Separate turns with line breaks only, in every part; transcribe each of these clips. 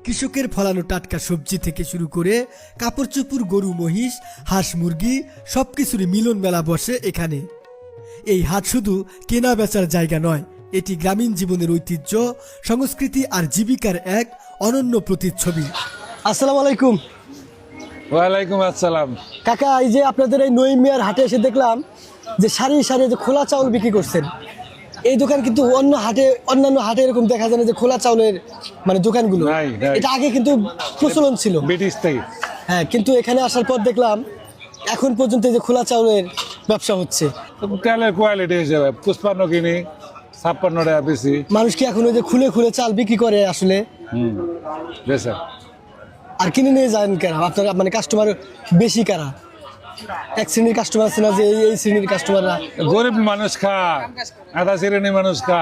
কৃষকের ফলানো টাটকা সবজি থেকে শুরু করে কাপড় চোপড়, গরু মহিষ, হাঁস মুরগি সবকিছুরই মিলন মেলা বসে এখানে। এই হাট শুধু কেনা বেচার জায়গা নয়, এটি গ্রামীণ জীবনের ঐতিহ্য, সংস্কৃতি আর জীবিকার এক অনন্য প্রতিচ্ছবি। আসসালামু আলাইকুম।
ওয়ালাইকুম আসসালাম।
কাকা, এই যে আপনাদের এই নঈম মিয়ার হাটে এসে দেখলাম যে সারি সারি যে খোলা চাউল বিক্রি করছেন। এই দোকান কিন্তু অন্যান্য হাটে এরকম দেখা যায় না যে খোলা চাউলের মানে দোকানগুলো,
নাই।
এটা আগে কিন্তু প্রচলন ছিল
ব্রিটিশ থেকে।
হ্যাঁ, কিন্তু এখানে আসার পর দেখলাম এখন পর্যন্ত এই যে খোলা চাউলের ব্যবসা হচ্ছে।
চালের কোয়ালিটি হিসেবে 55 কিনি, 56 টাকা বেশি।
মানুষ কি এখন ওই যে খুলে খুলে চাল বিক্রি করে আসলে,
বেশি
আর কিনে নিয়ে যান কেন? আপনারা মানে কাস্টমার বেশি কারা? এক শ্রেণীর কাস্টমার আছে না যে এই শ্রেণীর কাস্টমাররা?
গরিব মানুষ খা, আধা শ্রেণী মানুষ খা।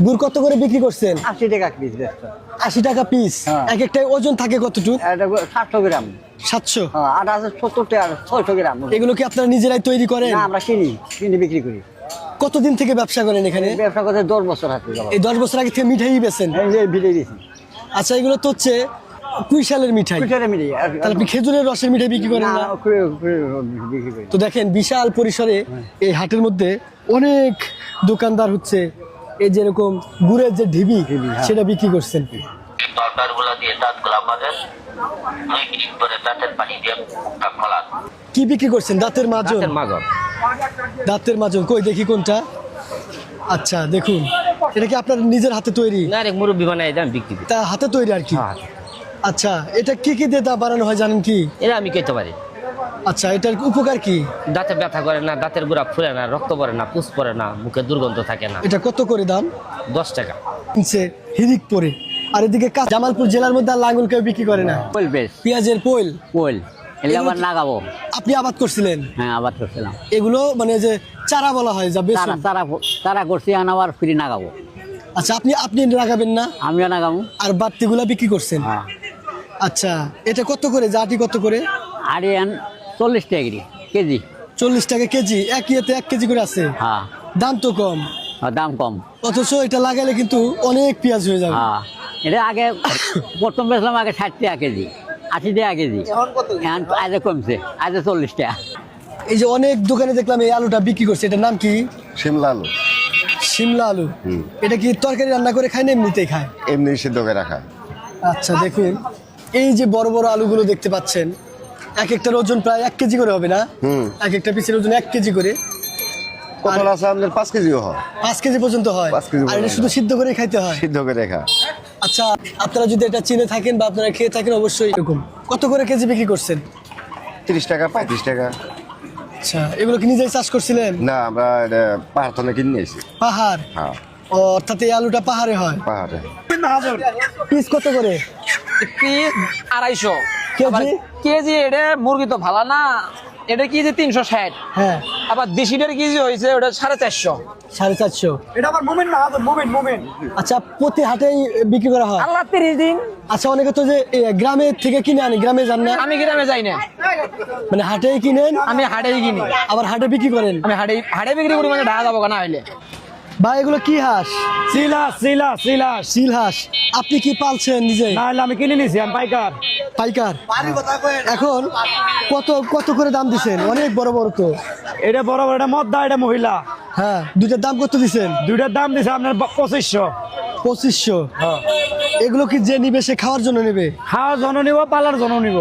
গুড় কত করে বিক্রি করছেন?
80 টাকা পিস।
80 টাকা পিস।
হ্যাঁ।
এক একটা ওজন থাকে কতটুকু?
এটা 700 গ্রাম।
700।
হ্যাঁ, আর আছে 70 টাকা, 600 গ্রাম।
এগুলো কি আপনারা নিজেরাই তৈরি করেন?
না, আমরা কিনে বিক্রি করি।
কতদিন থেকে ব্যবসা করেন এখানে?
ব্যবসা করতে 10 বছর হাতে গেল।
এই 10 বছর আগে থেকে মিঠাই বেচেন?
ভিড়ে দিয়েছি।
আচ্ছা, এগুলো তো হচ্ছে কুইশালের মিঠাই।
কুইটারে মিলে
তাহলে আপনি খেজুরের রসের মিঠাই বিক্রি করেন না?
বিক্রি করি।
তো দেখেন বিশাল পরিসরে এই হাটের মধ্যে অনেক দোকানদার হচ্ছে এই যেরকম গুড়ের যে ঢিবি সেটা বিক্রি করছেন।
তরকারিগুলো দিয়ে দাঁতগুলো মাছেন, 2 মিনিট পরে দাঁতের পানি দিয়ে মুখটা খোলান।
কি বিক্রি করছেন? দাঁতের মাজন। দাঁতের মাজন কই দেখি কোনটা। আচ্ছা, দেখুন এটা কি আপনার নিজের হাতে তৈরি?
না রে, মুরব্বি বানাই দাম বিক্রি করি।
তা হাতে তৈরি আর কি। আচ্ছা, এটা কি কি দিয়ে দাঁত বানানো হয় জানেন কি?
এটা আমি কইতে পারি।
আচ্ছা, এটার উপকার কি?
দাঁতে ব্যথা করে না, দাঁতের গোড়া ফুলে না, রক্ত পড়ে না, পুষ পড়ে না, মুখে দুর্গন্ধ থাকে না।
এটা কত করে দাম?
10 টাকা।
কিনছে হিরিক পরে। আর এদিকে জামালপুর জেলার মধ্যে আর লাঙ্গল কেউ বিক্রি করে না।
পোল বেশ।
পেঁয়াজের পোল।
পোল এলে আবার লাগাবো।
আপনি আবাদ করছিলেন?
হ্যাঁ, আবার করছিলাম।
এগুলো মানে যে চারা বলা হয় যা বেশ।
তারা করছি, আবার ফ্রি লাগাবো।
আচ্ছা, আপনি লাগাবেন না?
আমিও লাগাবো।
আর বাড়তিগুলা বিক্রি করছেন?
হ্যাঁ।
আচ্ছা, এটা কত করে? জাটি কত করে?
আরিয়ান 40 টাকা কেজি।
40 টাকা কেজি। এক ইয়েতে 1 কেজি করে আছে।
হ্যাঁ,
দাম তো কম,
দাম কম।
অথচ এটা লাগালে কিন্তু অনেক পেঁয়াজ হয়ে যাবে।
হ্যাঁ, এটা আগে প্রথম বেচলাম আগে 60 টাকা কেজি, 80 টাকা কেজি। এখন আজ কমছে, আজ 40 টাকা।
এই যে অনেক দোকানে দেখলাম এই আলুটা বিক্রি করছে, এটার নাম কি?
শিমলা আলু।
শিমলা আলু। এটা কি তরকারি রান্না করে খায় না এমনিতেই খায়?
এমনি সিদ্ধ করে রাখা।
আচ্ছা, দেখুন এই যে বড় বড় আলুগুলো দেখতে পাচ্ছেন, এক একটার ওজন প্রায় 1 কেজি করে হবে না? এক একটা পিসের ওজন 1 কেজি করে।
কত আছে আপনার? 5 কেজিও হয়।
5 কেজি পর্যন্ত হয়।
5 কেজি
আর এটা শুধু সিদ্ধ করে খাইতে হয়?
সিদ্ধ করে রাখা।
আচ্ছা, আপনারা যদি এটা চিনে থাকেন বা আপনারা খেয়ে থাকেন অবশ্যই এরকম। কত করে কেজি বিক্রি করছেন?
30 টাকা, 35 টাকা।
আচ্ছা, এগুলো কি নিজেই চাষ করছিলেন?
না, আমরা এটা পাহাড় থেকে কিনে নিয়েছি।
পাহাড়?
হ্যাঁ,
ও, অর্থাৎ এই আলুটা পাহাড়ে হয়।
পাহাড়ে।
পিস কত করে?
Piece 250
KG?
কেজি। এটা মুরগি তো ভালো না, এটা কেজি 360।
হ্যাঁ।
আবার দেশিটার কেজি হয়েছে ওটা 450।
450।
এটা আবার মোমেন্ট।
আচ্ছা, প্রতি হাটেই বিক্রি করা হয়?
আল্লাহ 30 দিন।
আচ্ছা, অনেকে তো যে গ্রামে থেকে কিনে আনি, গ্রামে যান না?
আমি গ্রামে যাই না,
মানে হাটেই কিনেন?
আমি হাটেই কিনি।
আবার হাটে বিক্রি করেন?
আমি হাটে বিক্রি করি, মানে ঢাকা যাবো না হইলে।
ভাই, এগুলো কি হাঁস?
সিলাস।
সিল হাঁস। আপনি কি পালছেন নিজে?
না, আমি কিনে নিছি, আমি পাইকার।
পাইকার? এখন কত করে দাম দিছেন? অনেক বড় বড় তো।
এটা বড় বড়, এটা মদ্দা, এটা মহিলা।
হ্যাঁ, দুইটার দাম কত দিছেন?
দুইটার দাম দিছে আপনার 2500।
2500? এগুলো কি যে নিবে সে খাওয়ার জন্য নেবে?
খাওয়ার জন্য নিব, পালার জন্য নিব।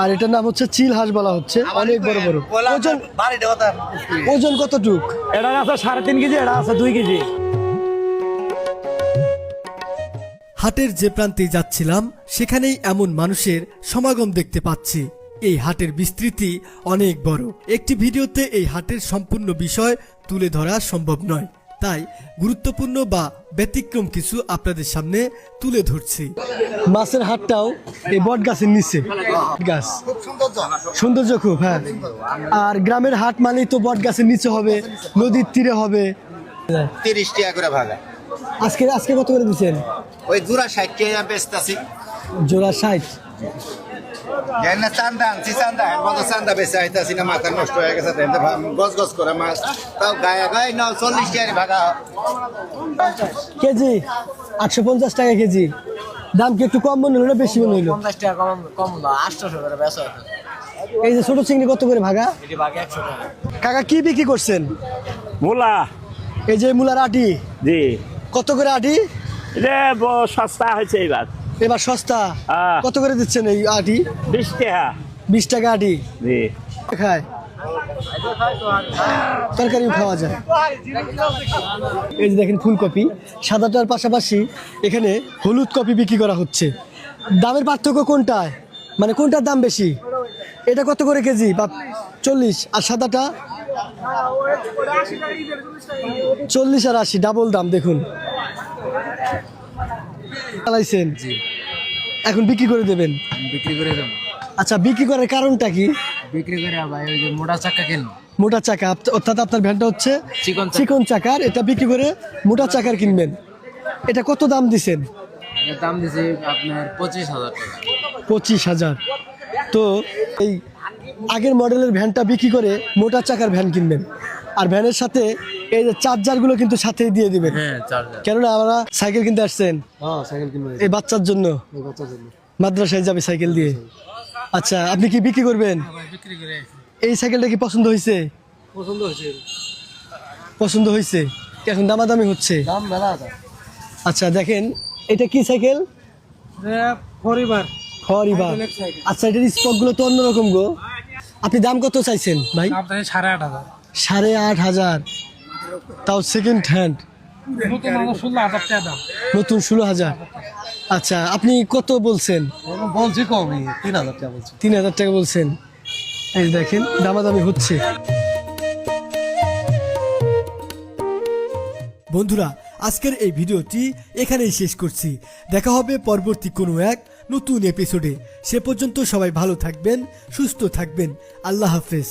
আর এটার নাম হচ্ছে চিল হাঁস বলা হচ্ছে, অনেক বড় বড়। ওজন কতটুক?
এটা আছে 3.5 কেজি, এটা আছে 2 কেজি।
হাটের যে প্রান্তে যাচ্ছিলাম সেখানেই এমন মানুষের সমাগম দেখতে পাচ্ছি। এই হাটের বিস্তৃতি অনেক বড়। একটি ভিডিওতে এই হাটের সম্পূর্ণ বিষয় তুলে ধরা সম্ভব নয়, তাই গুরুত্বপূর্ণ বা ব্যতিক্রম কিছু আপনাদের সামনে তুলে ধরছি। মাছের হাটটাও এই বট গাছের নিচে। গাছ সৌন্দর্য খুব। হ্যাঁ, আর গ্রামের হাট মানেই তো বট গাছের নিচে হবে, নদীর তীরে হবে।
30 টাকা করে ভাগা।
আজকে কত করে দিচ্ছেন?
ওই জোড়া 60 টাকা বেচতাছি।
জোড়া 60?
না, চান্দা আনছি, চান্দা বেচা আইতাছি না, মাথা নষ্ট হয়ে গেছে। গছ করে মাছ, তাও গায়ে নাও 40 টাকা ভাগা।
কেজি 850 টাকা কেজি। দাম কি একটু কম মনে হলো না বেশি মনে হলো?
50 টাকা কম না 800 করে বেচা।
এই যে ছোট চিংড়ি কত করে ভাগা?
এটি ভাগে 100 টাকা।
কাকা কি বিক্রি করছেন?
মূলা
এই যে মূলার আটি
জি
কত করে আটি?
এটা সস্তা হয়েছে এবার
এবার সস্তা। কত করে দিচ্ছেন এই আটি?
20 টাকা
20 টাকা আটি।
জি
খায় তরকারিও খাওয়া যায়। এই যে দেখেন ফুলকপি সাদাটার পাশাপাশি এখানে হলুদ কপি বিক্রি করা হচ্ছে। দামের পার্থক্য কোনটায়, মানে কোনটার দাম বেশি? এটা কত করে কেজি? বা 40 আর সাদাটা 40 আর 80 ডাবল দাম। দেখুন চালাইছেন, এখন বিক্রি করে দেবেন?
বিক্রি করে দেব।
আচ্ছা, বিক্রি করার কারণটা কি?
বিক্রি করে ভাই ওই যে মোটা চাকা কেন
মোটা চাকা, অর্থাৎ আপনার ভ্যানটা হচ্ছে
চিকন চাকা।
চিকন চাকার, এটা বিক্রি করে মোটা চাকার কিনবেন। এটা কত দাম দিছেন?
এর দাম দিছি আপনার 25,000 টাকা।
25,000। তো এই আগের মডেলের ভ্যানটা বিক্রি করে মোটা চাকার ভ্যান কিনবেন, আর ভ্যানের সাথে এই যে চার্জারগুলো কিন্তু সাথেই দিয়ে দিবেন।
হ্যাঁ চার্জার।
কেননা আমরা সাইকেল কিনতে আসছেন,
হ্যাঁ সাইকেল কিনবো
এই বাচ্চার জন্য মাদ্রাসায় যাবে সাইকেল দিয়ে। আচ্ছা, আপনি কি বিক্রি করবেন?
বিক্রি করে
এই সাইকেলটা কি পছন্দ হয়েছে?
পছন্দ হয়েছে।
পছন্দ হয়েছে, এখন দামাদামি হচ্ছে।
দাম মেলা আছে।
আচ্ছা দেখেন, এটা কি সাইকেল?
পরিবার
হরিবার। আচ্ছা, এটার স্পকগুলো তো অন্যরকম গো। আপনি দাম কত চাইছেন ভাই?
দাম তাই 8,500।
8,500, তাও সেকেন্ড হ্যান্ড।
নতুন 16,000 টাকা দাম।
নতুন 16,000। আচ্ছা, আপনি কত বলছেন?
বলছি কমই 3,000 টাকা বলছি।
3,000 টাকা বলছেন। এই দেখেন দামাদামি হচ্ছে। বন্ধুরা, আজকের এই ভিডিওটি এখানেই শেষ করছি। দেখা হবে পরবর্তী কোনো এক নতুন এপিসোডে। সে পর্যন্ত সবাই ভালো থাকবেন, সুস্থ থাকবেন। আল্লাহ হাফেজ।